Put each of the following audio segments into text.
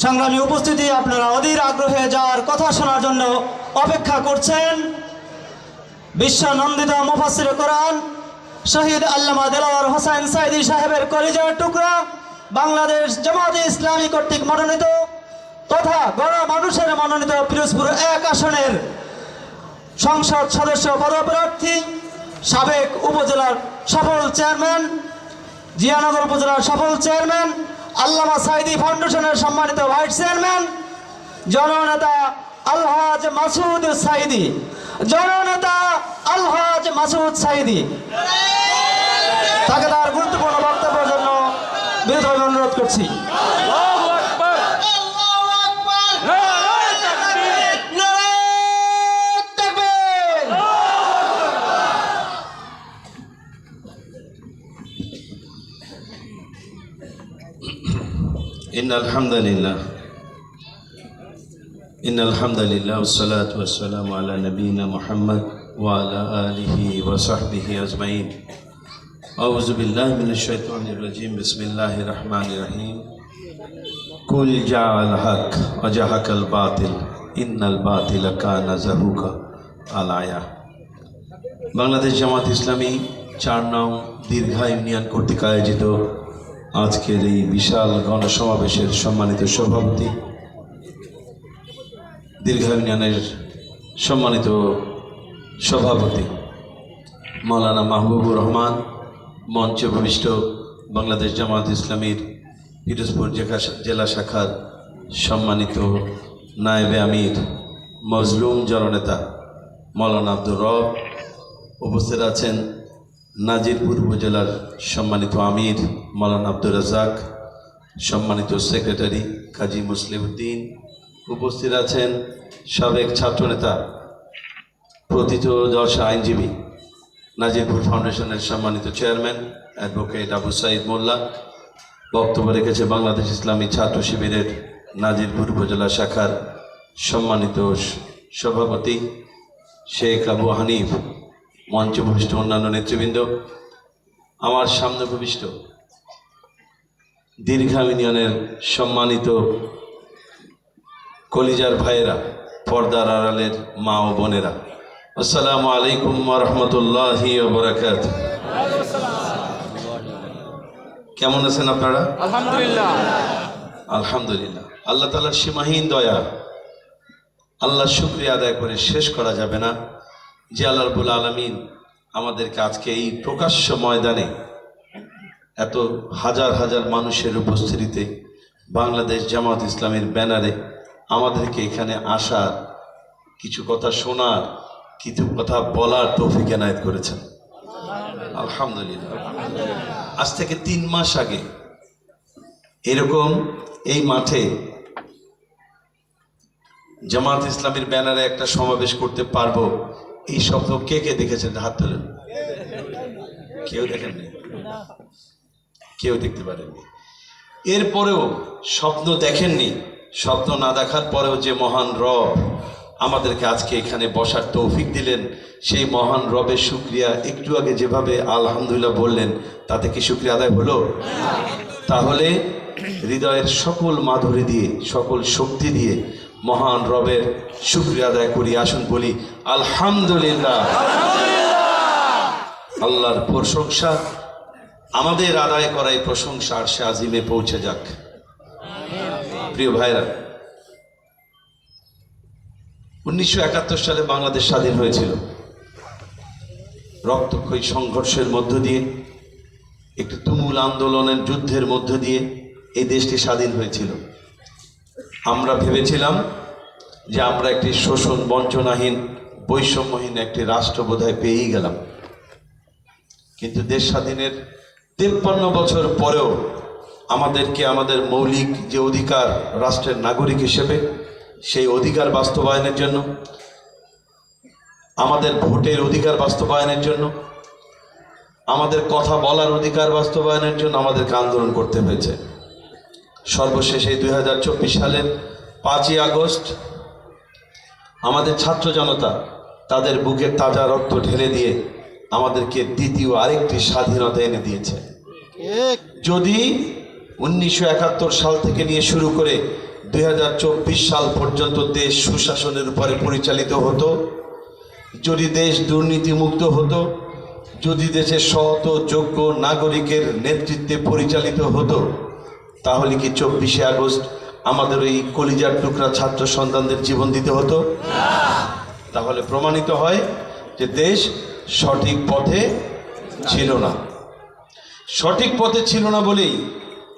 সংগ্রামী উপস্থিতি, আপনারা অধীর আগ্রহে যার কথা শোনার জন্য অপেক্ষা করছেন, বিশ্বনন্দিত মুফাসসির কোরআন শহীদ আল্লামা দেলোয়ার হোসেন সাঈদী সাহেবের কলিজার টুকরা, বাংলাদেশ জামাতে ইসলামী কর্তৃক মনোনীত তথা গণমানুষের মনোনীত পিরোজপুর 1 আসনের সংসদ সদস্য পদপ্রার্থী, সাবেক উপজেলার সফল চেয়ারম্যান, জিয়ানগর উপজেলার সফল চেয়ারম্যান, আল্লামা সাঈদী ফাউন্ডেশনের সম্মানিত ভাইস চেয়ারম্যান, জননেতা আলহাজ মাসুদ সাঈদী, জননেতা আলহাজ মাসুদ সাঈদী তাকে তার গুরুত্বপূর্ণ বক্তব্যের জন্য বিনীতভাবে অনুরোধ করছি। إن الحمد لله والصلاة والسلام على نبينا محمد وعلى آله وصحبه أجمعين. أعوذ بالله من الشيطان الرجيم. بسم الله الرحمن الرحيم. قل جاء الحق وزهق الباطل إن الباطل كان زهوقا. الآية. বাংলাদেশ জামাত ইসলামী 4 নং দীর্ঘা ইউনিয়ন কর্তৃক আয়োজিত আজকের এই বিশাল গণসমাবেশের সম্মানিত সভাপতি, দীর্ঘা ইউনিয়নের সম্মানিত সভাপতি মাওলানা মাহবুবুর রহমান, মঞ্চে উপবিষ্ট বাংলাদেশ জামাত ইসলামীর পিরোজপুর জেলা শাখার সম্মানিত নায়েবে আমির মজলুম জননেতা মাওলানা আব্দুর রব, উপস্থিত আছেন নাজিরপুর উপজেলার সম্মানিত আমির মাওলানা আব্দুর রাজ্জাক, সম্মানিত সেক্রেটারি কাজী মুসলিম উদ্দিন, উপস্থিত আছেন সাবেক ছাত্রনেতা প্রথিতযশা আইনজীবী নাজিরপুর ফাউন্ডেশনের সম্মানিত চেয়ারম্যান অ্যাডভোকেট আবু সাঈদ মোল্লা। বক্তব্য রেখেছে বাংলাদেশ ইসলামী ছাত্র শিবিরের নাজিরপুর উপজেলা শাখার সম্মানিত সভাপতি শেখ আবু হানিফ, মঞ্চে উপবিষ্ট অন্যান্য নেতৃবৃন্দ, আমার সামনে উপবিষ্ট দীর্ঘা ইউনিয়নের সম্মানিত কলিজার ভাইয়েরা, পর্দার আড়ালের মা ও বোনেরা, আসসালামু আলাইকুম ওয়া রাহমাতুল্লাহি ওয়া বারাকাতুহু। কেমন আছেন আপনারা? আলহামদুলিল্লাহ। আলহামদুলিল্লাহ। আল্লাহ তাআলার সীমাহীন দয়া, আল্লাহর শুকরিয়া আদায় করে শেষ করা যাবে না যে আল্লাহ রাব্বুল আলামিন আমাদেরকে আজকে এই প্রকাশ্য ময়দানে এত হাজার হাজার মানুষের উপস্থিতিতে বাংলাদেশ জামাত ইসলামের ব্যানারে আমাদেরকে এখানে আসার, কিছু কথা শোনার, কিছু কথা বলার তৌফিক এনায়েত করেছেন। আলহামদুলিল্লাহ। আজ থেকে 3 মাস আগে এরকম এই মাঠে জামাত ইসলামের ব্যানারে একটা সমাবেশ করতে পারবো, এই স্বপ্ন কে কে দেখেছেন? হাত তোলেন। কেউ দেখেননি? কেউ দেখতে পারেননি? এরপরেও স্বপ্ন দেখেননি। স্বপ্ন না দেখার পরেও যে মহান রব আমাদেরকে আজকে এখানে বসার তৌফিক দিলেন, সেই মহান রবের শুকরিয়া একটু আগে যেভাবে আলহামদুলিল্লাহ বললেন, তাতে কি শুকরিয়া আদায় হলো? তাহলে হৃদয়ের সকল মাধুরী দিয়ে, সকল শক্তি দিয়ে মহান রবের শুকরিয়া আদায় করি। আসুন বলি আলহামদুলিল্লাহ। আল্লাহর প্রশংসা, আমাদের আদায় করা এই প্রশংসা আরশে আজিমে পৌঁছে যাক। প্রিয় ভাইরা, 1971 সালে বাংলাদেশ স্বাধীন হয়েছিল। রক্তক্ষয়ী সংঘর্ষের মধ্য দিয়ে, একটি তুমুল আন্দোলনের যুদ্ধের মধ্য দিয়ে এই দেশটি স্বাধীন হয়েছিল। আমরা ভেবেছিলাম যে আমরা একটি শোষণ বঞ্চনাহীন বৈষম্যহীন একটি রাষ্ট্র বোধহয় পেয়েই গেলাম, কিন্তু দেশ স্বাধীনের 53 বছর পরেও আমাদেরকে আমাদের মৌলিক যে অধিকার রাষ্ট্রের নাগরিক হিসেবে, সেই অধিকার বাস্তবায়নের জন্য, আমাদের ভোটের অধিকার বাস্তবায়নের জন্য, আমাদের কথা বলার অধিকার বাস্তবায়নের জন্য আমাদেরকে আন্দোলন করতে হয়েছে। সর্বশেষ এই 2024 সালের 5ই আগস্ট আমাদের ছাত্র জনতা তাদের বুকের তাজা রক্ত ঢেলে দিয়ে আমাদেরকে দ্বিতীয় আরেকটি স্বাধীনতা এনে দিয়েছে। যদি 1971 সাল থেকে নিয়ে শুরু করে 2024 সাল পর্যন্ত দেশ সুশাসনের উপরে পরিচালিত হতো, যদি দেশ দুর্নীতিমুক্ত হতো, যদি দেশের সৎ ও যোগ্য নাগরিকের নেতৃত্বে পরিচালিত হতো, তাহলে কি 24শে আগস্ট আমাদের এই কলিজার টুকরা ছাত্র সন্তানদের জীবন দিতে হতো? তাহলে প্রমাণিত হয় যে দেশ সঠিক পথে ছিল না। সঠিক পথে ছিল না বলেই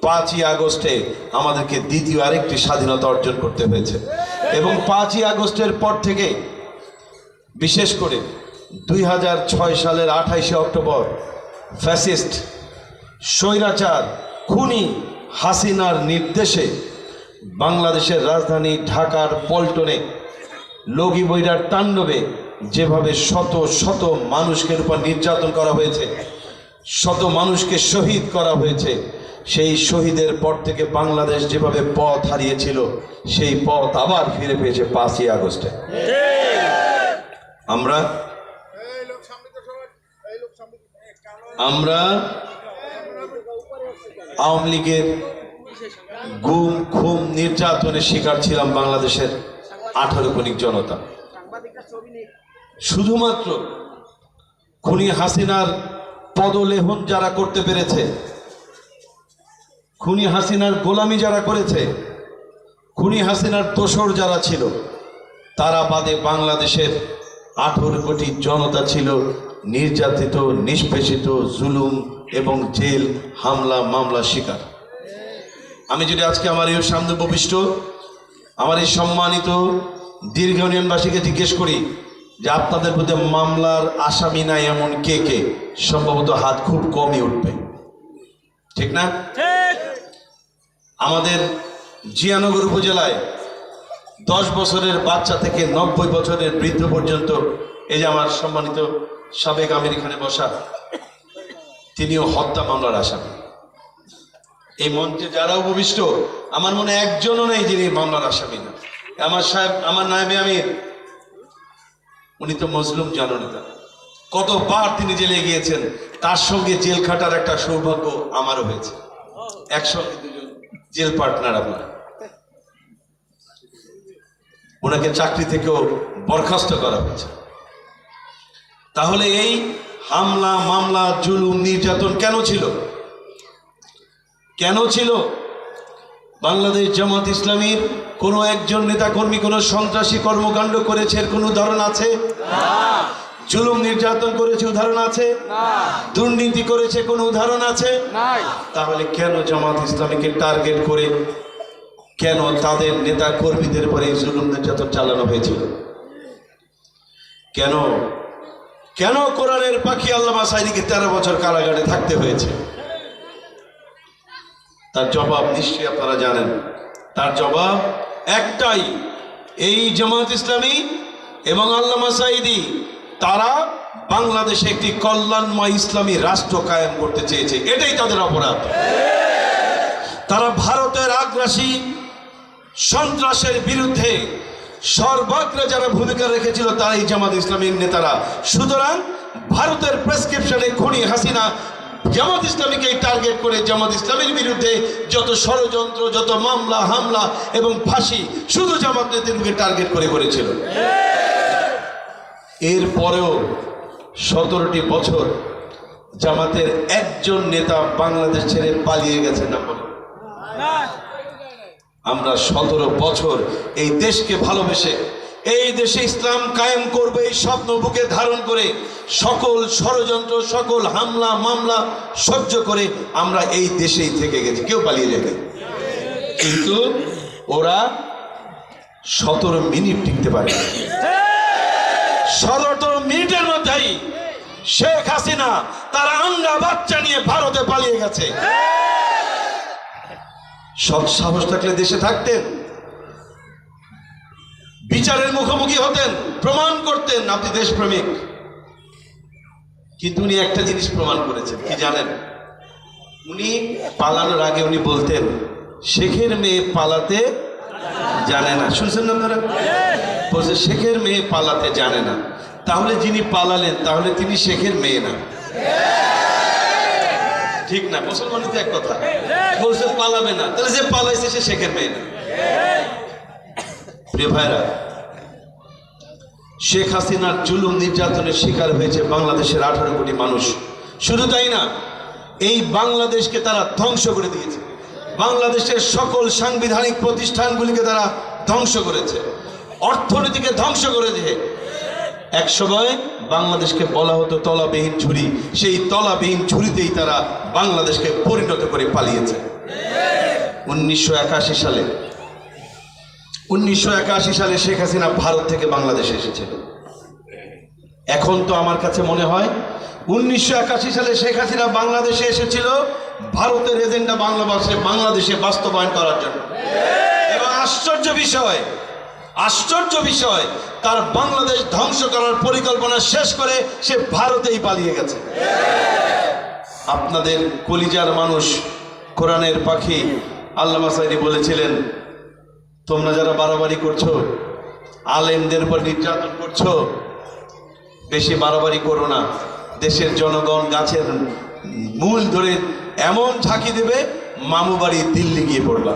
5ই আগস্টে আমাদেরকে দ্বিতীয় আরেকটি স্বাধীনতা অর্জন করতে হয়েছে। এবং 5ই আগস্টের পর থেকে বিশেষ করে 2006 সালের 28শে অক্টোবর ফ্যাসিস্ট স্বৈরাচার খুনি হাসিনার নির্দেশে বাংলাদেশের রাজধানী ঢাকার পল্টনে লগি বৈরার তাণ্ডবে যেভাবে শত শত মানুষকে উপর নির্যাতন করা হয়েছে, শত মানুষকে শহীদ করা হয়েছে, সেই শহীদের পর থেকে বাংলাদেশ যেভাবে পথ হারিয়েছিল সেই পথ আবার ফিরে পেয়েছে 5ই আগস্টে। আমরা আওয়ামী লীগের গুম খুম নির্যাতনের শিকার ছিলাম বাংলাদেশের 18 কোটি জনতা। শুধুমাত্র খুনি হাসিনার পদলেহন যারা করতে পেরেছে, খুনি হাসিনার গোলামি যারা করেছে, খুনি হাসিনার দোসর যারা ছিল, তারা বাদে বাংলাদেশের 18 কোটি জনতা ছিল নির্যাতিত, নিষ্পেষিত, জুলুম এবং জেল হামলা মামলা শিকার। আমি যদি আজকে আমার এই সামনে উপবিষ্ট আমার এই সম্মানিত দীর্ঘ ইউনিয়নবাসীকে জিজ্ঞেস করি যে আপনাদের মধ্যে মামলার আসামি নাই এমন কে কে, সম্ভবত হাত খুব কমই উঠবে, ঠিক না? আমাদের জিয়ানগর উপজেলায় 10 বছরের বাচ্চা থেকে 90 বছরের বৃদ্ধ পর্যন্ত, এই যে আমার সম্মানিত সাবেক আমির এখানে বসা, তিনিও হত্যা মামলার আসামি। এই মঞ্চে যারা উপবিষ্ট আমার মনে একজনও নেই যিনি মামলার আসামি না। আমার নায়েবে আমির, উনি তো মজলুম জননেতা, কতবার তিনি জেলে গিয়েছেন, তার সঙ্গে জেল খাটার একটা সৌভাগ্য আমারও হয়েছে। একসঙ্গে দুজন জেল পার্টনার আপনার। ওনাকে চাকরি থেকেও বরখাস্ত করা হয়েছে। তাহলে এই হামলা মামলা জুলুম নির্যাতন কেন ছিল? কেন ছিল? বাংলাদেশ জামাত ইসলামীর কোনো একজন নেতা কর্মী কোনো সন্ত্রাসী কর্মকাণ্ড করেছে এর কোনো উদাহরণ আছে? জুলুম নির্যাতন করেছে উদাহরণ আছে? দুর্নীতি করেছে কোনো উদাহরণ আছে? তাহলে কেন জামাত ইসলামীকে টার্গেট করে কেন তাদের নেতা কর্মীদের উপরে জুলুম নির্যাতন চালানো হয়েছিল? কেন কেন কোরআনের পাখি আল্লামা সাঈদীকে 13 বছর কারাগারে থাকতে হয়েছে? তার জবাব নিশ্চয়ই আপনারা জানেন। তার জবাব একটাই, এই জামাত ইসলামী এবং আল্লামা সাঈদী তারা বাংলাদেশে একটি কল্যাণময় ইসলামী রাষ্ট্র কায়েম করতে চেয়েছে, এটাই তাদের অপরাধ। তারা ভারতের আগ্রাসী সন্ত্রাসের বিরুদ্ধে সর্বাগ্রে যারা ভূমিকা রেখেছিল তারাই জামাত ইসলামীর নেতারা। সুতরাং ভারতের প্রেসক্রিপশনে খুনি হাসিনা জামাত ইসলামীকে টার্গেট করে জামাত ইসলামীর বিরুদ্ধে যত ষড়যন্ত্র, যত মামলা হামলা এবং ফাঁসি শুধু জামাত নেতাদেরকে টার্গেট করে করেছিল। এরপরেও 17টি বছর জামাতের একজন নেতা বাংলাদেশ ছেড়ে পালিয়ে গেছে না বলে? আমরা 17 বছর এই দেশকে ভালোবেসে এই দেশে ইসলাম কায়েম করবে এই স্বপ্ন বুকে ধারণ করে সকল ষড়যন্ত্র, সকল হামলা মামলা সহ্য করে আমরা এই দেশেই থেকে গেছি, কেউ পালিয়ে যাবে। কিন্তু ওরা 17 মিনিট টিকতে পারে। 17 মিনিটের মধ্যেই শেখ হাসিনা তার আঙ্গা বাচ্চা নিয়ে ভারতে পালিয়ে গেছে। সৎ সাহস থাকলে দেশে থাকতেন, বিচারের মুখোমুখি হতেন, প্রমাণ করতেন আপনি দেশপ্রেমিক। কিন্তু উনি একটা জিনিস প্রমাণ করেছেন, কি জানেন? উনি পালানোর আগে উনি বলতেন, শেখের মেয়ে পালাতে জানে না। শুনছেন না আপনারা? বলছে শেখের মেয়ে পালাতে জানে না। তাহলে যিনি পালালেন তাহলে তিনি শেখের মেয়ে না। ঠিক না, মুসলমানই তো এক কথা বলছে পালাবে না, তাহলে যে পালাইছে সে শেখের মেয়ে না। প্রিয় ভাইরা, শেখ হাসিনার জুলুম নির্যাতনের শিকার হয়েছে বাংলাদেশের 18 কোটি মানুষ। শুধু তাই না, এই বাংলাদেশকে তারা ধ্বংস করে দিয়েছে। বাংলাদেশের সকল সাংবিধানিক প্রতিষ্ঠানগুলিকে তারা ধ্বংস করেছে, অর্থনীতিকে ধ্বংস করেছে। এক সময় বাংলাদেশকে বলা হতো তলাবিহীন ঝুড়ি, সেই তলাবিহীন ঝুড়িতেই তারা বাংলাদেশকে পরিণত করে পালিয়েছে। 1981 সালে শেখ হাসিনা ভারত থেকে বাংলাদেশে এসেছিল। এখন তো আমার কাছে মনে হয় 1981 সালে শেখ হাসিনা বাংলাদেশে এসেছিল ভারতের এজেন্ডা বাংলাদেশে বাস্তবায়ন করার জন্য। এবং আশ্চর্য বিষয়, তার বাংলাদেশ ধ্বংস করার পরিকল্পনা শেষ করে সে ভারতেই পালিয়ে গেছে। আপনাদের কলিজার মানুষ, কোরআনের পাখি আল্লামা সাঈদী বলেছিলেন, তোমরা যারা বাড়াবাড়ি করছো, আলেমদের উপর নির্যাতন করছো, বেশি বাড়াবাড়ি করো না। দেশের জনগণ গাছের মূল ধরে এমন ঝাঁকি দেবে, মামু বাড়ি দিল্লি গিয়ে পড়বা।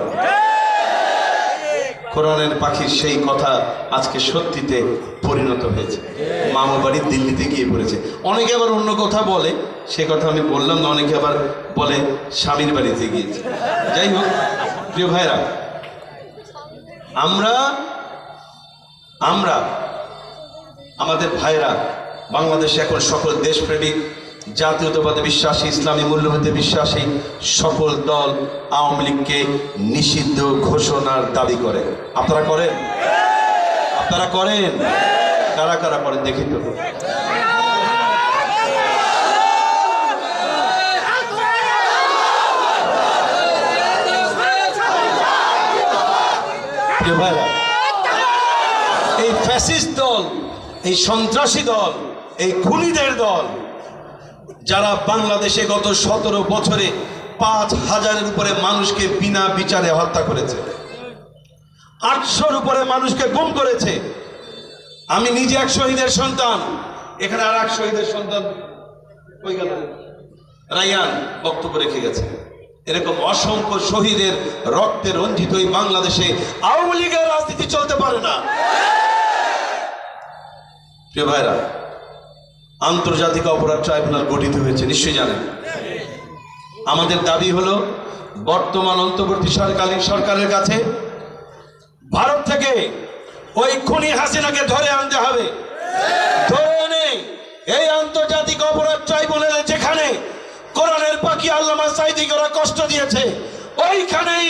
কোরআনের পাখির সেই কথা আজকে সত্যিতে পরিণত হয়েছে, মামু বাড়ি দিল্লিতে গিয়ে পড়েছে। অনেকে আবার অন্য কথা বলে, সে কথা আমি বললাম না। অনেকে আবার বলে স্বামীর বাড়িতে গিয়েছে। যাই হোক প্রিয় ভাইরা, আমরা আমাদের ভাইরা বাংলাদেশে এখন সকল দেশপ্রেমিক, জাতীয়তাবাদে বিশ্বাসী, ইসলামী মূল্যবোধে বিশ্বাসী সকল দল আওয়ামী লীগকে নিষিদ্ধ ঘোষণার দাবি করে। আপনারা করেন? কারা কারা করেন দেখি তো। প্রিয় ভাইরা, এই ফ্যাসিস্ট দল, এই সন্ত্রাসী দল, এই খুনিদের দল, যারা বাংলাদেশে গত 17 বছরে 5,000-এর উপরে মানুষকে বিনা বিচারে হত্যা করেছে, 800-র উপরে মানুষকে গুম করেছে। আমি নিজে এক শহীদের সন্তান, এখানে আর এক শহীদের সন্তান ওই গেল রায়ান বক্তব্য রেখে গেছে। এরকম অসংখ্য শহীদের রক্তে রঞ্জিত এই বাংলাদেশে আওয়ামী লীগের রাজনীতি চলতে পারে না। প্রিয় ভাইরা, আন্তর্জাতিক অপরাধ ট্রাইব্যুনাল গঠিত হয়েছে, নিশ্চয়ই জানেন। আমাদের দাবি হলো বর্তমান অন্তর্বর্তীকালীন সরকারের কাছে ভারত থেকে ওই খুনি হাসিনাকে ধরে আনতে হবে। ধরে এনে এই আন্তর্জাতিক অপরাধ ট্রাইব্যুনালে যেখানে কোরআনের পাখি আল্লামা সাঈদীকে ওরা কষ্ট দিয়েছে, ওইখানেই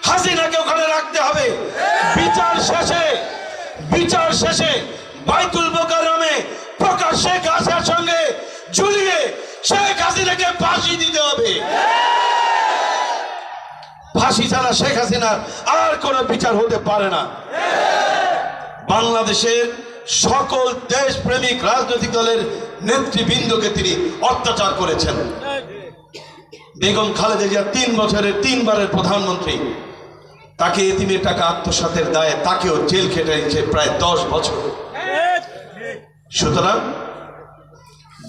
হাসিনাকে ওখানে রাখতে হবে। বিচার শেষে বাইতুল মোকাররমে প্রকাশ্যে গাছের সঙ্গে ঝুলিয়ে শেখ হাসিনাকে ফাঁসি দিতে হবে। ফাঁসি ছাড়া শেখ হাসিনার আর কোনো বিচার হতে পারে না। বাংলাদেশের সকল দেশপ্রেমিক রাজনৈতিক দলের নেতৃবৃন্দকে তিনি অত্যাচার করেছেন। বেগম খালেদা জিয়া 3 বছরের 3বারের প্রধানমন্ত্রী, তাকে এতিমের টাকা আত্মসাতের দায়ে তাকেও জেল খেটিয়েছে প্রায় 10 বছর। সুতরাং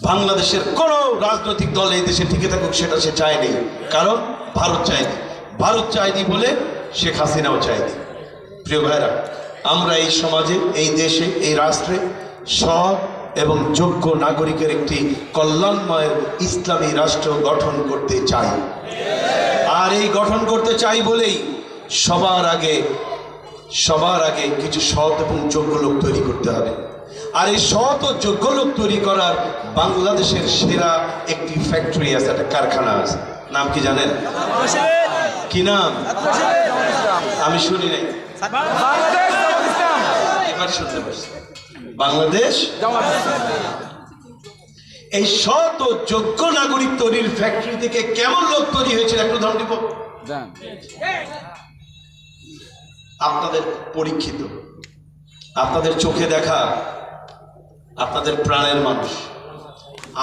বাংলাদেশের কোনো রাজনৈতিক দল এই দেশে টিকে থাকুক সেটা সে চায়নি, কারণ ভারত চায়নি বলে শেখ হাসিনাও চায়নি। প্রিয় ভাইরা, আমরা এই সমাজে, এই দেশে, এই রাষ্ট্রে সৎ এবং যোগ্য নাগরিকের একটি কল্যাণময় ইসলামী রাষ্ট্র গঠন করতে চাই। আর এই গঠন করতে চাই বলেই সবার আগে কিছু সৎ এবং যোগ্য লোক তৈরি করতে হবে। আর এই সৎ ও যোগ্য লোক তৈরি করার বাংলাদেশের সেরা একটি ফ্যাক্টরি আছে, একটা কারখানা আছে। নাম কি জানেন? কি নাম? আমি শুনি নাই, এবার শুনতে পারছি। বাংলাদেশ এই সৎ ও যোগ্য নাগরিক তৈরির ফ্যাক্টরি থেকে কেমন লোক তৈরি হয়েছিল একটু ধারণ দিব। আপনাদের পরীক্ষিত, আপনাদের চোখে দেখা, আপনাদের প্রাণের মানুষ,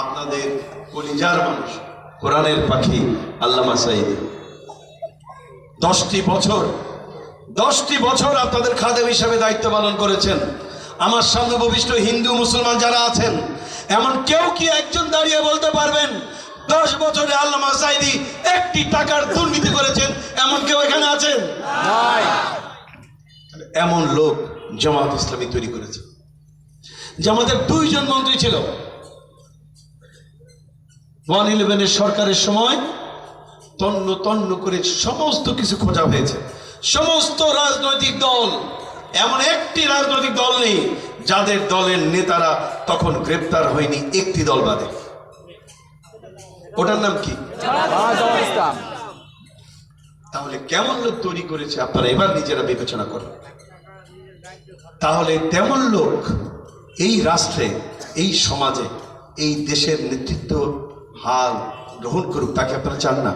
আপনাদের কলিজার মানুষ, কোরআনের পাখি আল্লামা সাঈদী 10টি বছর আপনাদের খাদেম হিসাবে দায়িত্ব পালন করেছেন। আমার সামনে উপবিষ্ট হিন্দু মুসলমান যারা আছেন, এমন কেউ কি একজন দাঁড়িয়ে বলতে পারবেন 10 বছরে আল্লামা সাঈদী একটি টাকার দুর্নীতি করেছেন এমন কেউ এখানে আছেন? এমন লোক জামাত ইসলামী তৈরি করেছে। জামাতের 2 জন মন্ত্রী ছিল। 111 সরকারের সময় তন্ন তন্ন করে সমস্ত কিছু খোঁজা হয়েছে। সমস্ত রাজনৈতিক দল, এমন একটি রাজনৈতিক দল নেই যাদের দলের নেতারা তখন গ্রেপ্তার হয়নি, একটি দল বাদে। ওটার নাম কি? তাহলে কেমন লোক তৈরি করেছে আপনারা এবার নিজেরা বিবেচনা করেন। তাহলে তেমন লোক এই রাষ্ট্রে, এই সমাজে, এই দেশের নেতৃত্ব হাল গ্রহণ করুক, তাকে আপনারা চান না?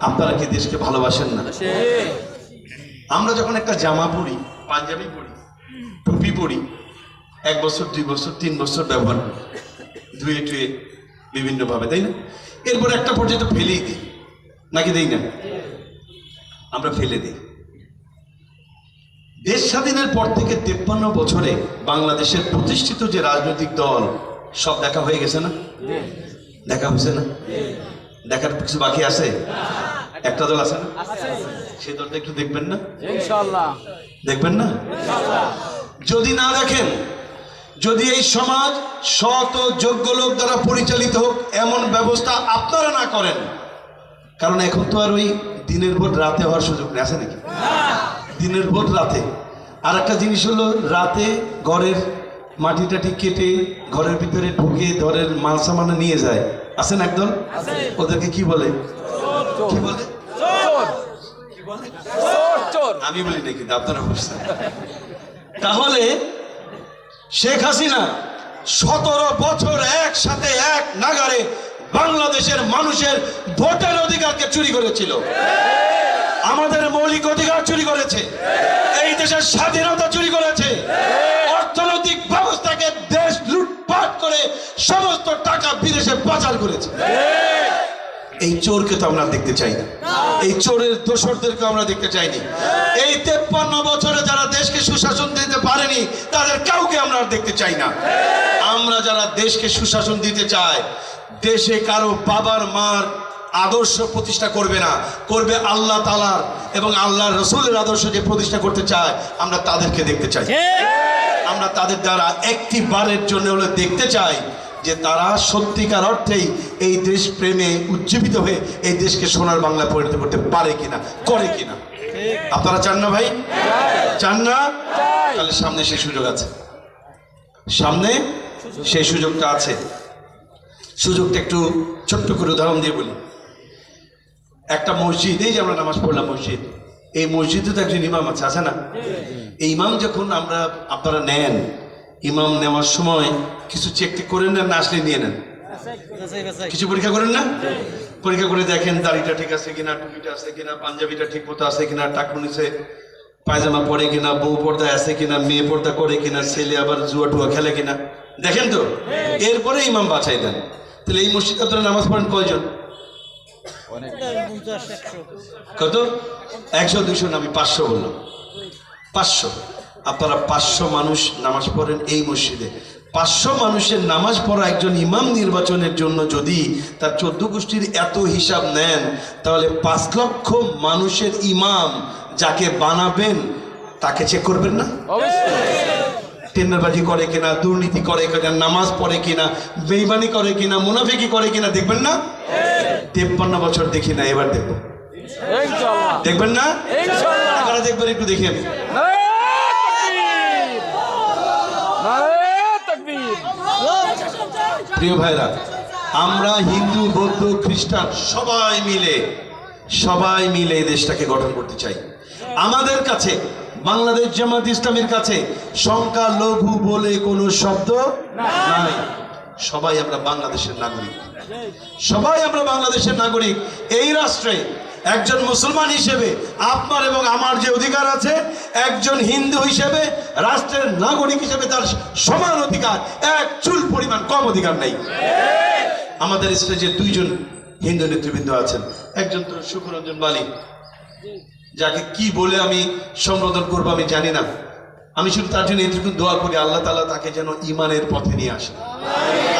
আপনারা কি দেশকে ভালোবাসেন না? আমরা যখন একটা জামা পরি, পাঞ্জাবি পরি, টুপি পরি, 1 বছর 2 বছর 3 বছর ব্যবহার করি, ধুয়ে টুয়ে বিভিন্ন ভাবে, তাই না? এরপর একটা পর্যন্ত ফেলেই দিই, নাকি দেই না? আমরা ফেলে দিই। দেশ স্বাধীনের পর থেকে 53 বছরে বাংলাদেশের প্রতিষ্ঠিত যে রাজনৈতিক দল সব দেখা হয়ে গেছে না? দেখা হয়েছে না? দেখার কিছু বাকি আছে? একটা দল আছে না? সেই দলটা একটু দেখবেন না? ইনশাআল্লাহ দেখবেন না? যদি না দেখেন, যদি এই সমাজ সৎ ও যোগ্য লোক দ্বারা পরিচালিত হোক এমন ব্যবস্থা আপনারা না করেন, কারণ এখন তো আর ওই দিনের ভোট রাতে হওয়ার সুযোগ নেই, আছে নাকি? দিনের ভোট রাতে। আর একটা জিনিস হলো, রাতে ঘরের মাটি টাটি কেটে ঘরের ভিতরে ঢুকে ঘরের মাল সামানা নিয়ে যায়, আছেন একদল? ওদেরকে কি বলে? কি বলে? আমি বলি নাকি, আপনারা বুঝছেন? তাহলে শেখ হাসিনা 17 বছর একসাথে এক নাগারে বাংলাদেশের মানুষের ভোটের অধিকারকে চুরি করেছিল, আমাদের মৌলিক অধিকার চুরি করেছে, এই দেশের স্বাধীনতা চুরি করেছে, অর্থনৈতিক ব্যবস্থাকে দেশ লুটপাট করে সমস্ত টাকা বিদেশে পাচার করেছে। এই চোরকে তো আমরা দেখতে চাই না, এই চোরের দোসরদেরকে আমরা দেখতে চাইনি। এই 53 বছরে যারা দেশকে সুশাসন দিতে পারেনি তাদের কাউকে আমরা আর দেখতে চাই না। আমরা যারা দেশকে সুশাসন দিতে চাই, দেশে কারো বাবার মার আদর্শ প্রতিষ্ঠা করবে না, করবে আল্লাহ তাআলার এবং আল্লাহর রাসূলের আদর্শ যে প্রতিষ্ঠা করতে চায়, আমরা তাদেরকে দেখতে চাই। আমরা তাদের দ্বারা একটি বারের জন্য হলে দেখতে চাই যে তারা সত্যিকার অর্থেই এই দেশ প্রেমে উজ্জীবিত হয়ে এই দেশকে সোনার বাংলায় পরিণত করতে পারে কিনা, করে কিনা। আপনারা চান না ভাই? চান না? তাহলে সামনে সেই সুযোগ আছে, সামনে সেই সুযোগটা আছে। সুযোগটা একটু ছোট্ট করে উদাহরণ দিয়ে বলি। একটা মসজিদ, এই যে আমরা নামাজ পড়লাম মসজিদ, এই মসজিদে তো একজন ইমাম আছে, আছে না? এই ইমাম যখন আপনারা নেন, ইমাম নেওয়ার সময় কিছু চেক করেন না, আসলে নিয়ে নেন? কিছু পরীক্ষা করেন না? পরীক্ষা করে দেখেন দাড়িটা ঠিক আছে কিনা, টুপিটা আছে কিনা, পাঞ্জাবিটা ঠিক মতো আছে কিনা, টাকুর নিচে পায়জামা পরে কিনা, বউ পর্দায় আছে কিনা, মেয়ে পর্দা করে কিনা, ছেলে আবার জুয়া টুয়া খেলে কিনা, দেখেন তো। এরপরে ইমাম বাছাই দেন। তাহলে এই মসজিদে আপনারা নামাজ পড়েন কয়জন? কত? 100 200 না, আমি 500 বললাম। 500। আপনারা 500 মানুষ নামাজ পড়েন এই মসজিদে। 500 মানুষের নামাজ পড়া একজন ইমাম নির্বাচনের জন্য যদি তার 14 গোষ্ঠীর এত হিসাব নেন, তাহলে 5 লক্ষ মানুষের ইমাম যাকে বানাবেন তাকে চেক করবেন না? টেন্ডারবাজি করে কিনা, দুর্নীতি করে কিনা, নামাজ পড়ে কিনা, বেঈমানি করে কিনা, মুনাফিকি করে কিনা দেখবেন না? 53 বছর দেখি না, এবার দেখবো। দেখবেন না? আপনারা দেখবেন, একটু দেখেন। প্রিয় ভাইরা, আমরা হিন্দু, বৌদ্ধ, খ্রিস্টান সবাই মিলে এই দেশটাকে গঠন করতে চাই। আমাদের কাছে, বাংলাদেশ জামাত ইসলামীর কাছে সংখ্যা লঘু বলে কোনো শব্দ নাই। সবাই আমরা বাংলাদেশের নাগরিক, সবাই আমরা বাংলাদেশের নাগরিক। এই রাষ্ট্রে একজন মুসলমান হিসেবে আপনার এবং আমার যে অধিকার আছে, একজন হিন্দু হিসেবে, রাষ্ট্রের নাগরিক হিসেবে তার সমান অধিকার, এক চুল পরিমাণ কম অধিকার নেই। আমাদের স্টেজে 2 জন হিন্দু নেতৃবৃন্দ আছেন। একজন তো সুখরঞ্জন বালি, যাকে কি বলে আমি সম্বোধন করবো আমি জানি না। আমি শুধু তার জন্য এটুকু দোয়া করি, আল্লাহ তাআলা তাকে যেন ঈমানের পথে নিয়ে আসে,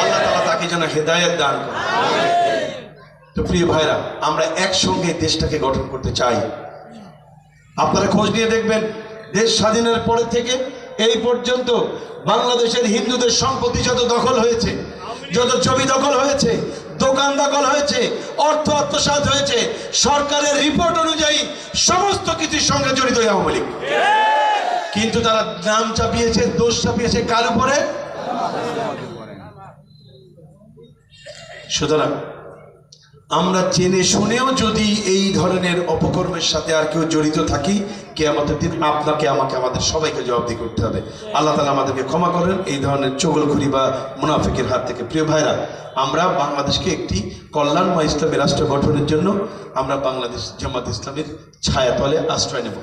আল্লাহ তাআলা তাকে যেন হেদায়েত দান করে। তো প্রিয় ভাইরা, আমরা একসঙ্গে দেশটাকে গঠন করতে চাই। আপনারা খোঁজ নিয়ে দেখবেন, দেশ স্বাধীনের পরে থেকে এই পর্যন্ত বাংলাদেশের হিন্দুদের সম্পত্তি যত দখল হয়েছে, যত জমি দখল হয়েছে, দোকান দখল হয়েছে, অর্থ আত্মসাৎ হয়েছে, সরকারের রিপোর্ট অনুযায়ী সমস্ত কিছুর সঙ্গে জড়িত আওয়ামী লীগ। কিন্তু তারা নাম চাপিয়েছে, দোষ চাপিয়েছে কার উপরে? সুতরাং আমরা জেনে শুনেও যদি এই ধরনের অপকর্মের সাথে আর কেউ জড়িত থাকি, কিয়ামতের দিন আপনাকে, আমাকে, আমাদের সবাইকে জবাবদিহি করতে হবে। আল্লাহ তাআলা আমাদেরকে ক্ষমা করেন এই ধরনের চগলখুরি বা মুনাফিকের হাত থেকে। প্রিয় ভাইরা, আমরা বাংলাদেশকে একটি কল্যাণময় ইসলামী রাষ্ট্র গঠনের জন্য আমরা বাংলাদেশ জামাত ইসলামীর ছায়াতলে আশ্রয় নেব।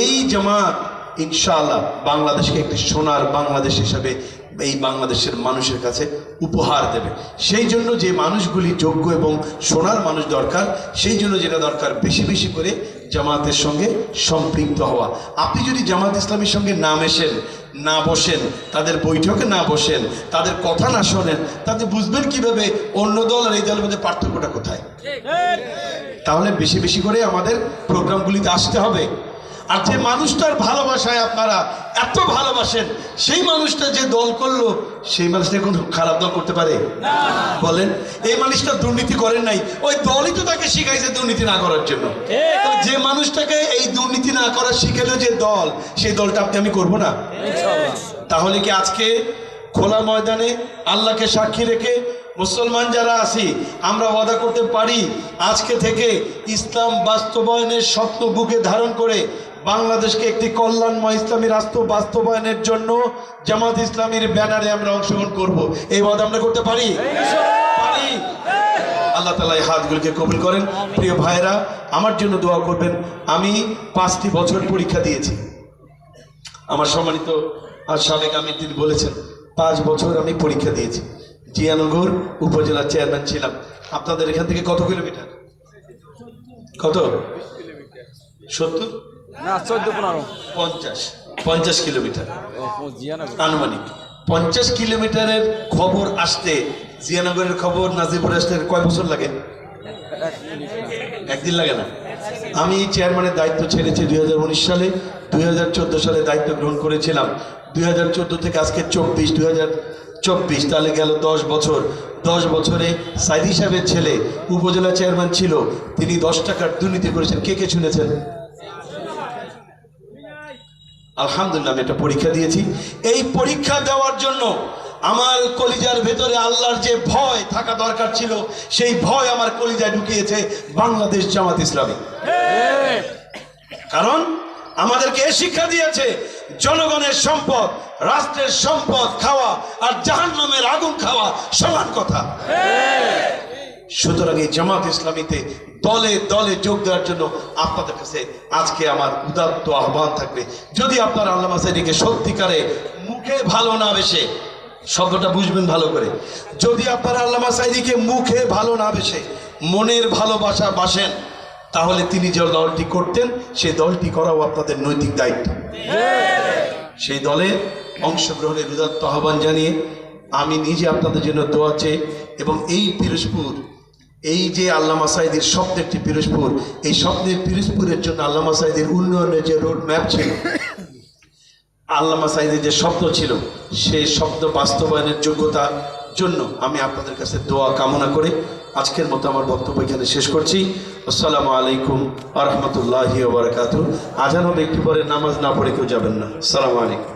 এই জামাত ইনশাআল্লাহ বাংলাদেশকে একটি সোনার বাংলাদেশ হিসাবে এই বাংলাদেশের মানুষের কাছে উপহার দেবে। সেই জন্য যে মানুষগুলি যোগ্য এবং সোনার মানুষ দরকার, সেই জন্য যেটা দরকার বেশি বেশি করে জামাতের সঙ্গে সম্পৃক্ত হওয়া। আপনি যদি জামাত ইসলামীর সঙ্গে না মেশেন, না বসেন, তাদের বৈঠকে না বসেন, তাদের কথা না শোনেন, তাতে বুঝবেন কিভাবে অন্য দল আর এই দলের মধ্যে পার্থক্যটা কোথায়? তাহলে বেশি বেশি করে আমাদের প্রোগ্রামগুলিতে আসতে হবে। আর যে মানুষটার ভালোবাসায় আপনারা এত ভালোবাসেন, সেই মানুষটা যে দল করলো, সেই মানুষটা কোনো খারাপ দল করতে পারে? বলেন, এই মানুষটা দুর্নীতি করেন নাই, ওই দলই তো তাকে শিখাইছে দুর্নীতি না করার জন্য। যে মানুষটাকে এই দুর্নীতি না করা শিখালো যে দল, সেই দলটা আপনি আমি করবো না? তাহলে কি আজকে খোলা ময়দানে আল্লাহকে সাক্ষী রেখে মুসলমান যারা আছি, আমরা ওয়াদা করতে পারি আজকে থেকে ইসলাম বাস্তবায়নের স্বপ্ন বুকে ধারণ করে বাংলাদেশকে একটি কল্যাণময় ইসলামী রাষ্ট্র বাস্তবায়নের জন্য জামাত ইসলামীর ব্যানারে আমরা অংশগ্রহণ করব। এই ওয়াদা আমরা করতে পারি? পারি। আল্লাহ তাআলা এই হাতগুলোকে কবুল করেন। প্রিয় ভাইরা, আমার জন্য দোয়া করবেন। আমি 5টি বছর পরীক্ষা দিয়েছি। আমার সম্মানিত আর সাবেক আমির তিনি বলেছেন, 5 বছর আমি পরীক্ষা দিয়েছি। জিয়ানগর উপজেলার চেয়ারম্যান ছিলাম। আপনাদের এখান থেকে কত কিলোমিটার? কত? 70 না 14-15 50 কিলোমিটার আনুমানিক। 50 কিলোমিটারের খবর আসতে, জিয়ানগরের খবর নাজিপুরে আসতে কয় বছর লাগে? একদিন লাগে না। আমি চেয়ারম্যানের দায়িত্ব ছেড়েছি 2019 সালে। 2014 সালে দায়িত্ব গ্রহণ করেছিলাম। 2014 থেকে আজকে 2024, তাহলে গেল 10 বছর। 10 বছরে সাইদি সাহেবের ছেলে উপজেলা চেয়ারম্যান ছিল, তিনি 10 টাকার দুর্নীতি করেছেন। কে কে শুনেছেন? আলহামদুলিল্লাহ, আমি একটা পরীক্ষা দিয়েছি। এই পরীক্ষা দেওয়ার জন্য আমার কলিজার ভেতরে আল্লাহর যে ভয় থাকা দরকার ছিল, সেই ভয় আমার কলিজায় ঢুকিয়েছে বাংলাদেশ জামাত ইসলামী। কারণ আমাদেরকে এই শিক্ষা দিয়েছে, জনগণের সম্পদ, রাষ্ট্রের সম্পদ খাওয়া আর জাহান্নামের আগুন খাওয়া সমান কথা। সুতরাং এই জামাত ইসলামীতে দলে দলে যোগ দেওয়ার জন্য আপনাদের কাছে আজকে আমার উদাত্ত আহ্বান থাকবে। যদি আপনারা আল্লামা সাঈদীকে সত্যিকারে মুখে ভালো না বেশে, শব্দটা বুঝবেন ভালো করে, যদি আপনারা আল্লামা সাঈদীকে মুখে ভালো না বেশে মনের ভালোবাসা বাসেন, তাহলে তিনি যে দলটি করতেন সেই দলটি করাও আপনাদের নৈতিক দায়িত্ব। সেই দলে অংশগ্রহণের উদাত্ত আহ্বান জানিয়ে আমি নিজে আপনাদের জন্য দোয়া চেয়ে, এবং এই পিরোজপুর, এই যে আল্লামা সাঈদীর স্বপ্নের একটি পিরোজপুর, এই স্বপ্নের পিরোজপুরের জন্য আল্লামা সাঈদীর উন্নয়নের যে রোড ম্যাপ ছিল, আল্লামা সাঈদীর যে স্বপ্ন ছিল, সেই স্বপ্ন বাস্তবায়নের যোগ্যতার জন্য আমি আপনাদের কাছে দোয়া কামনা করে আজকের মতো আমার বক্তব্য এখানে শেষ করছি। আসসালামু আলাইকুম ওয়া রাহমাতুল্লাহি ওয়া বারাকাতুহু। আজান হবে একটু পরে, নামাজ না পড়ে কেউ যাবেন না। আসসালামু আলাইকুম।